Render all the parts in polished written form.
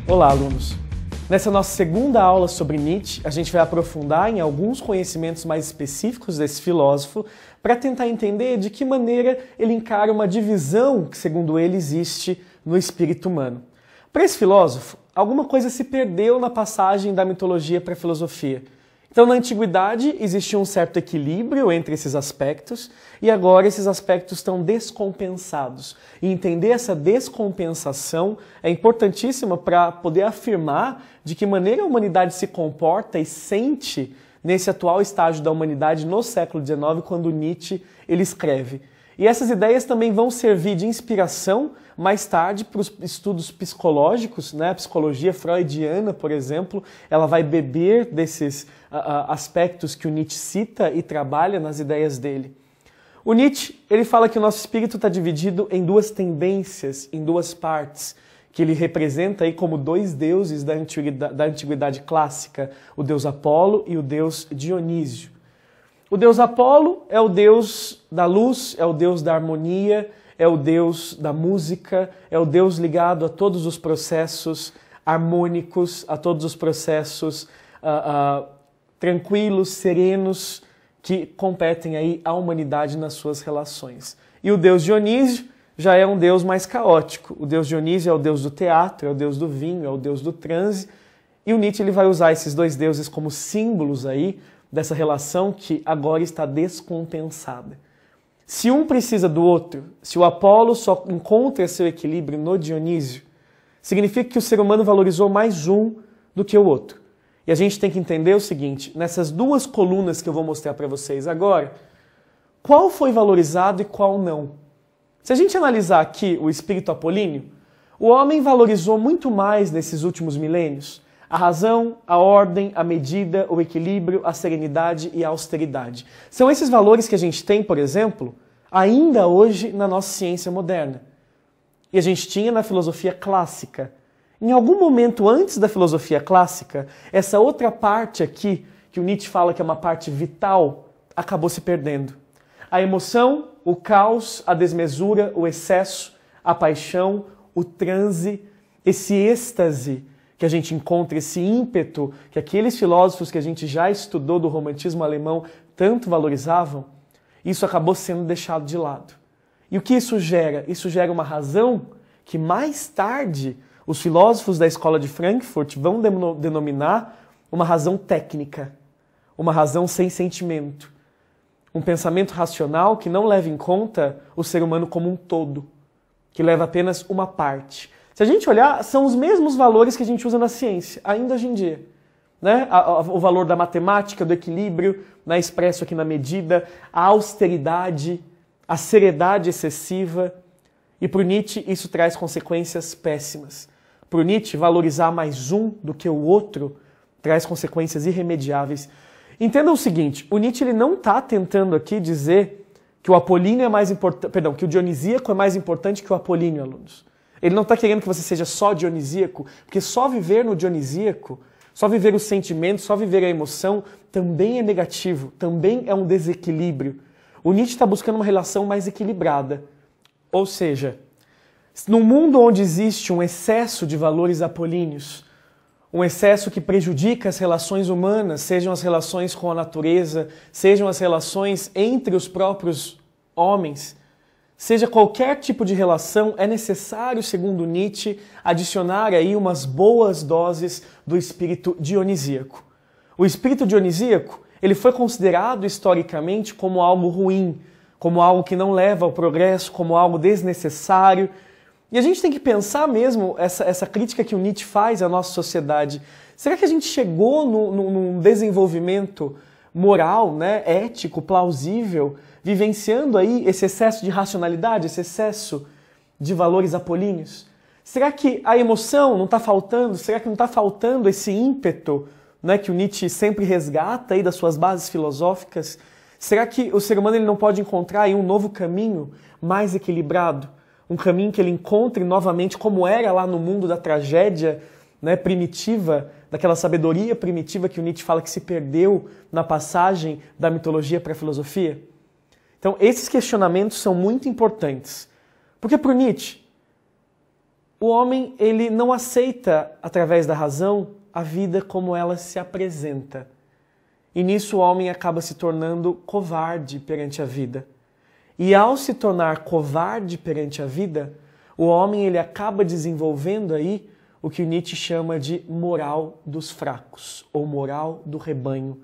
Olá, alunos! Nessa nossa segunda aula sobre Nietzsche, a gente vai aprofundar em alguns conhecimentos mais específicos desse filósofo para tentar entender de que maneira ele encara uma divisão que, segundo ele, existe no espírito humano. Para esse filósofo, alguma coisa se perdeu na passagem da mitologia para a filosofia. Então, na antiguidade, existia um certo equilíbrio entre esses aspectos e agora esses aspectos estão descompensados. E entender essa descompensação é importantíssima para poder afirmar de que maneira a humanidade se comporta e sente nesse atual estágio da humanidade no século XIX, quando Nietzsche ele escreve. E essas ideias também vão servir de inspiração mais tarde para os estudos psicológicos, né? A psicologia freudiana, por exemplo, ela vai beber desses aspectos que o Nietzsche cita e trabalha nas ideias dele. O Nietzsche ele fala que o nosso espírito está dividido em duas tendências, em duas partes, que ele representa aí como dois deuses da antiguidade clássica, o deus Apolo e o deus Dionísio. O deus Apolo é o deus da luz, é o deus da harmonia, é o deus da música, é o deus ligado a todos os processos harmônicos, a todos os processos tranquilos, serenos, que competem aí à humanidade nas suas relações. E o deus Dionísio já é um deus mais caótico. O deus Dionísio é o deus do teatro, é o deus do vinho, é o deus do transe. E o Nietzsche ele vai usar esses dois deuses como símbolos aí dessa relação que agora está descompensada. Se um precisa do outro, se o Apolo só encontra seu equilíbrio no Dionísio, significa que o ser humano valorizou mais um do que o outro. E a gente tem que entender o seguinte, nessas duas colunas que eu vou mostrar para vocês agora, qual foi valorizado e qual não? Se a gente analisar aqui o espírito apolíneo, o homem valorizou muito mais nesses últimos milênios a razão, a ordem, a medida, o equilíbrio, a serenidade e a austeridade. São esses valores que a gente tem, por exemplo, ainda hoje na nossa ciência moderna. E a gente tinha na filosofia clássica. Em algum momento antes da filosofia clássica, essa outra parte aqui, que o Nietzsche fala que é uma parte vital, acabou se perdendo. A emoção, o caos, a desmesura, o excesso, a paixão, o transe, esse êxtase que a gente encontra, esse ímpeto que aqueles filósofos que a gente já estudou do romantismo alemão tanto valorizavam, isso acabou sendo deixado de lado. E o que isso gera? Isso gera uma razão que mais tarde os filósofos da escola de Frankfurt vão denominar uma razão técnica, uma razão sem sentimento, um pensamento racional que não leva em conta o ser humano como um todo, que leva apenas uma parte. Se a gente olhar, são os mesmos valores que a gente usa na ciência, ainda hoje em dia. Né? O valor da matemática, do equilíbrio, né? Expresso aqui na medida, a austeridade, a seriedade excessiva. E para o Nietzsche isso traz consequências péssimas. Para o Nietzsche, valorizar mais um do que o outro traz consequências irremediáveis. Entenda o seguinte, o Nietzsche ele não está tentando aqui dizer que o apolíneo é mais importante, perdão, que o dionisíaco é mais importante que o apolíneo, alunos. Ele não está querendo que você seja só dionisíaco, porque só viver no dionisíaco, só viver os sentimentos, só viver a emoção, também é negativo, também é um desequilíbrio. O Nietzsche está buscando uma relação mais equilibrada. Ou seja, num mundo onde existe um excesso de valores apolíneos, um excesso que prejudica as relações humanas, sejam as relações com a natureza, sejam as relações entre os próprios homens, seja qualquer tipo de relação, é necessário, segundo Nietzsche, adicionar aí umas boas doses do espírito dionisíaco. O espírito dionisíaco, ele foi considerado historicamente como algo ruim, como algo que não leva ao progresso, como algo desnecessário. E a gente tem que pensar mesmo essa crítica que o Nietzsche faz à nossa sociedade. Será que a gente chegou num desenvolvimento moral, né, ético, plausível, vivenciando aí esse excesso de racionalidade, esse excesso de valores apolíneos? Será que a emoção não está faltando? Será que não está faltando esse ímpeto, né, que o Nietzsche sempre resgata aí das suas bases filosóficas? Será que o ser humano ele não pode encontrar aí um novo caminho mais equilibrado? Um caminho que ele encontre novamente como era lá no mundo da tragédia, né, primitiva, daquela sabedoria primitiva que o Nietzsche fala que se perdeu na passagem da mitologia para a filosofia? Então, esses questionamentos são muito importantes. Porque para o Nietzsche, O homem, ele não aceita, através da razão, a vida como ela se apresenta. E nisso o homem acaba se tornando covarde perante a vida. E ao se tornar covarde perante a vida, o homem ele acaba desenvolvendo aí o que Nietzsche chama de moral dos fracos, ou moral do rebanho.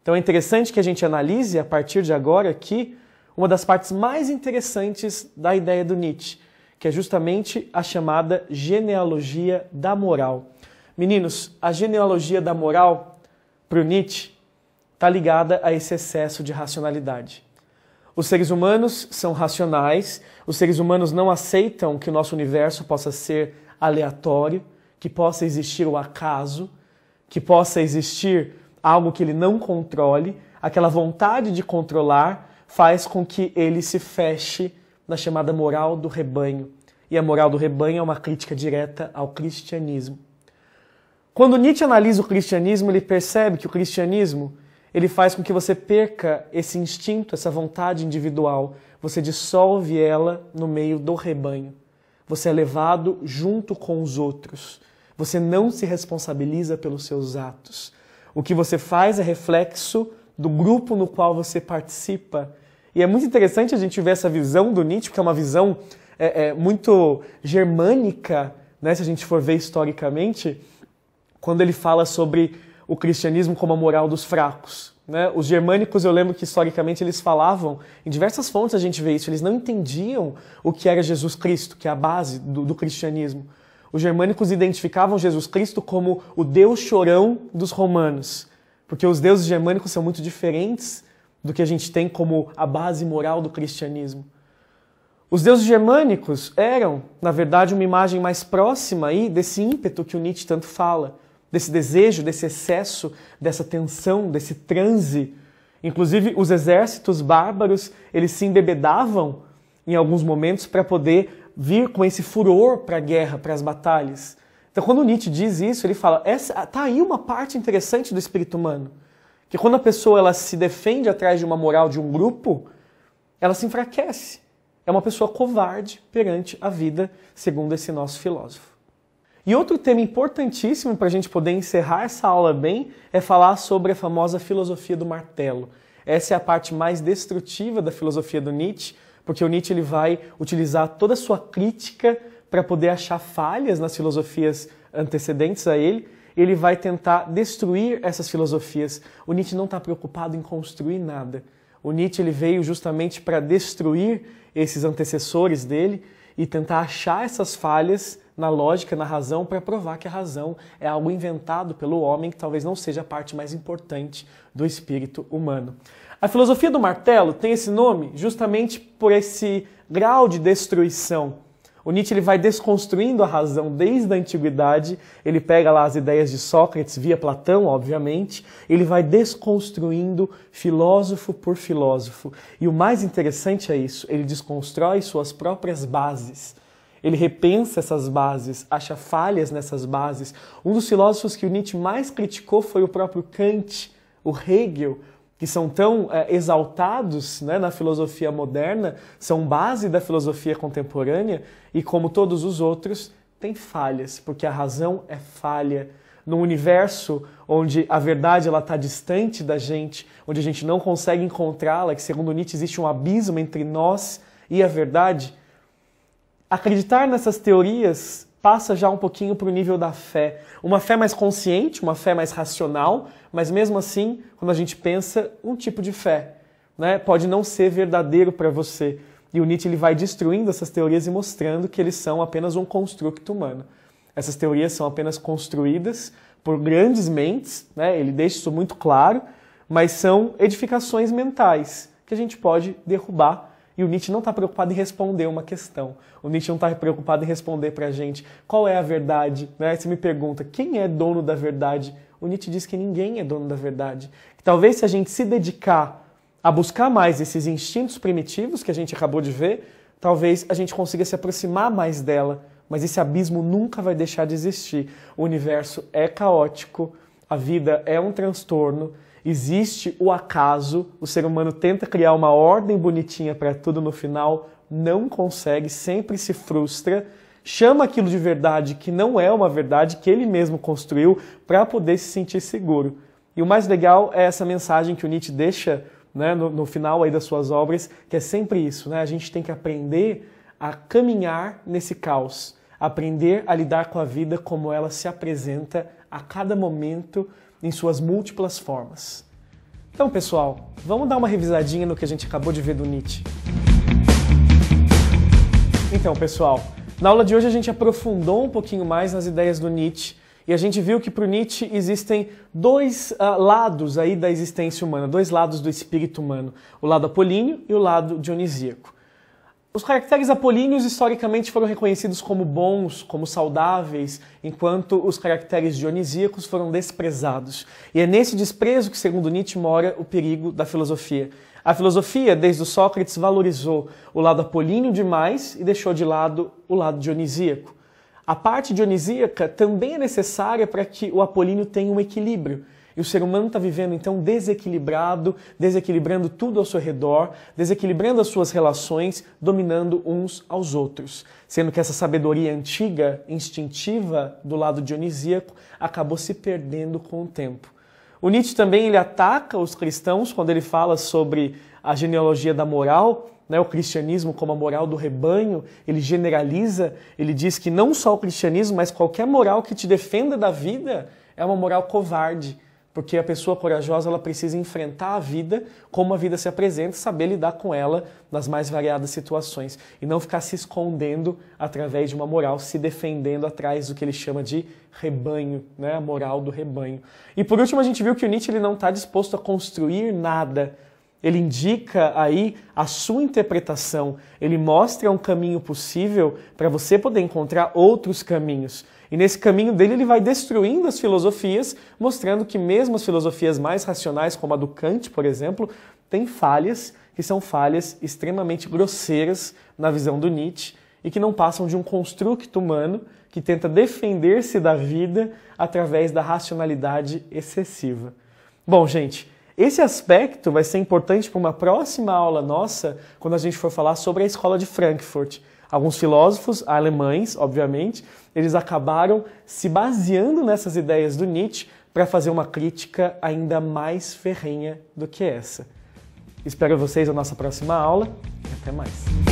Então é interessante que a gente analise, a partir de agora, aqui, uma das partes mais interessantes da ideia do Nietzsche, que é justamente a chamada genealogia da moral. Meninos, a genealogia da moral, para o Nietzsche, está ligada a esse excesso de racionalidade. Os seres humanos são racionais, os seres humanos não aceitam que o nosso universo possa ser aleatório, que possa existir o acaso, que possa existir algo que ele não controle. Aquela vontade de controlar faz com que ele se feche na chamada moral do rebanho. E a moral do rebanho é uma crítica direta ao cristianismo. Quando Nietzsche analisa o cristianismo, ele percebe que o cristianismo ele faz com que você perca esse instinto, essa vontade individual. Você dissolve ela no meio do rebanho. Você é levado junto com os outros. Você não se responsabiliza pelos seus atos. O que você faz é reflexo do grupo no qual você participa. E é muito interessante a gente ver essa visão do Nietzsche, porque é uma visão muito germânica, né, se a gente for ver historicamente, quando ele fala sobre o cristianismo como a moral dos fracos. Né? Os germânicos, eu lembro que historicamente eles falavam, em diversas fontes a gente vê isso, eles não entendiam o que era Jesus Cristo, que é a base do cristianismo. Os germânicos identificavam Jesus Cristo como o Deus chorão dos romanos, porque os deuses germânicos são muito diferentes do que a gente tem como a base moral do cristianismo. Os deuses germânicos eram, na verdade, uma imagem mais próxima aí desse ímpeto que o Nietzsche tanto fala, desse desejo, desse excesso, dessa tensão, desse transe. Inclusive, os exércitos bárbaros, eles se embebedavam em alguns momentos para poder vir com esse furor para a guerra, para as batalhas. Então, quando Nietzsche diz isso, ele fala, tá aí uma parte interessante do espírito humano, que quando a pessoa ela se defende atrás de uma moral de um grupo, ela se enfraquece. É uma pessoa covarde perante a vida, segundo esse nosso filósofo. E outro tema importantíssimo para a gente poder encerrar essa aula bem é falar sobre a famosa filosofia do martelo. Essa é a parte mais destrutiva da filosofia do Nietzsche, porque o Nietzsche ele vai utilizar toda a sua crítica para poder achar falhas nas filosofias antecedentes a ele, e ele vai tentar destruir essas filosofias. O Nietzsche não está preocupado em construir nada. O Nietzsche ele veio justamente para destruir esses antecessores dele e tentar achar essas falhas na lógica, na razão, para provar que a razão é algo inventado pelo homem, que talvez não seja a parte mais importante do espírito humano. A filosofia do martelo tem esse nome justamente por esse grau de destruição. O Nietzsche ele vai desconstruindo a razão desde a antiguidade, ele pega lá as ideias de Sócrates via Platão, obviamente, ele vai desconstruindo filósofo por filósofo. E o mais interessante é isso, ele desconstrói suas próprias bases. Ele repensa essas bases, acha falhas nessas bases. Um dos filósofos que o Nietzsche mais criticou foi o próprio Kant, o Hegel, que são tão exaltados, né, na filosofia moderna, são base da filosofia contemporânea e, como todos os outros, tem falhas, porque a razão é falha. Num universo onde a verdade está distante da gente, onde a gente não consegue encontrá-la, que segundo Nietzsche existe um abismo entre nós e a verdade, acreditar nessas teorias passa já um pouquinho para o nível da fé. Uma fé mais consciente, uma fé mais racional, mas mesmo assim, quando a gente pensa, um tipo de fé, né, pode não ser verdadeiro para você. E o Nietzsche ele vai destruindo essas teorias e mostrando que eles são apenas um construto humano. Essas teorias são apenas construídas por grandes mentes, né, ele deixa isso muito claro, mas são edificações mentais que a gente pode derrubar. E o Nietzsche não está preocupado em responder uma questão. O Nietzsche não está preocupado em responder para a gente qual é a verdade. Né? Você me pergunta, quem é dono da verdade? O Nietzsche diz que ninguém é dono da verdade. Que talvez se a gente se dedicar a buscar mais esses instintos primitivos que a gente acabou de ver, talvez a gente consiga se aproximar mais dela. Mas esse abismo nunca vai deixar de existir. O universo é caótico, a vida é um transtorno, existe o acaso, o ser humano tenta criar uma ordem bonitinha para tudo, no final não consegue, sempre se frustra, chama aquilo de verdade que não é uma verdade que ele mesmo construiu para poder se sentir seguro. E o mais legal é essa mensagem que o Nietzsche deixa, né, no final aí das suas obras, que é sempre isso, né? A gente tem que aprender a caminhar nesse caos, aprender a lidar com a vida como ela se apresenta a cada momento em suas múltiplas formas. Então, pessoal, vamos dar uma revisadinha no que a gente acabou de ver do Nietzsche. Então, pessoal, na aula de hoje a gente aprofundou um pouquinho mais nas ideias do Nietzsche e a gente viu que para o Nietzsche existem dois lados aí da existência humana, dois lados do espírito humano, o lado apolíneo e o lado dionisíaco. Os caracteres apolíneos historicamente foram reconhecidos como bons, como saudáveis, enquanto os caracteres dionisíacos foram desprezados. E é nesse desprezo que, segundo Nietzsche, mora o perigo da filosofia. A filosofia, desde o Sócrates, valorizou o lado apolíneo demais e deixou de lado o lado dionisíaco. A parte dionisíaca também é necessária para que o apolíneo tenha um equilíbrio. E o ser humano está vivendo, então, desequilibrado, desequilibrando tudo ao seu redor, desequilibrando as suas relações, dominando uns aos outros. Sendo que essa sabedoria antiga, instintiva, do lado dionisíaco, acabou se perdendo com o tempo. O Nietzsche também ele ataca os cristãos quando ele fala sobre a genealogia da moral, né, o cristianismo como a moral do rebanho, ele generaliza, ele diz que não só o cristianismo, mas qualquer moral que te defenda da vida é uma moral covarde. Porque a pessoa corajosa ela precisa enfrentar a vida como a vida se apresenta, saber lidar com ela nas mais variadas situações e não ficar se escondendo através de uma moral, se defendendo atrás do que ele chama de rebanho, né? A moral do rebanho. E por último a gente viu que o Nietzsche ele não está disposto a construir nada. Ele indica aí a sua interpretação, ele mostra um caminho possível para você poder encontrar outros caminhos. E nesse caminho dele ele vai destruindo as filosofias, mostrando que mesmo as filosofias mais racionais, como a do Kant, por exemplo, têm falhas, que são falhas extremamente grosseiras na visão do Nietzsche e que não passam de um construto humano que tenta defender-se da vida através da racionalidade excessiva. Bom, gente, esse aspecto vai ser importante para uma próxima aula nossa, quando a gente for falar sobre a Escola de Frankfurt. Alguns filósofos alemães, obviamente, eles acabaram se baseando nessas ideias do Nietzsche para fazer uma crítica ainda mais ferrenha do que essa. Espero vocês na nossa próxima aula e até mais.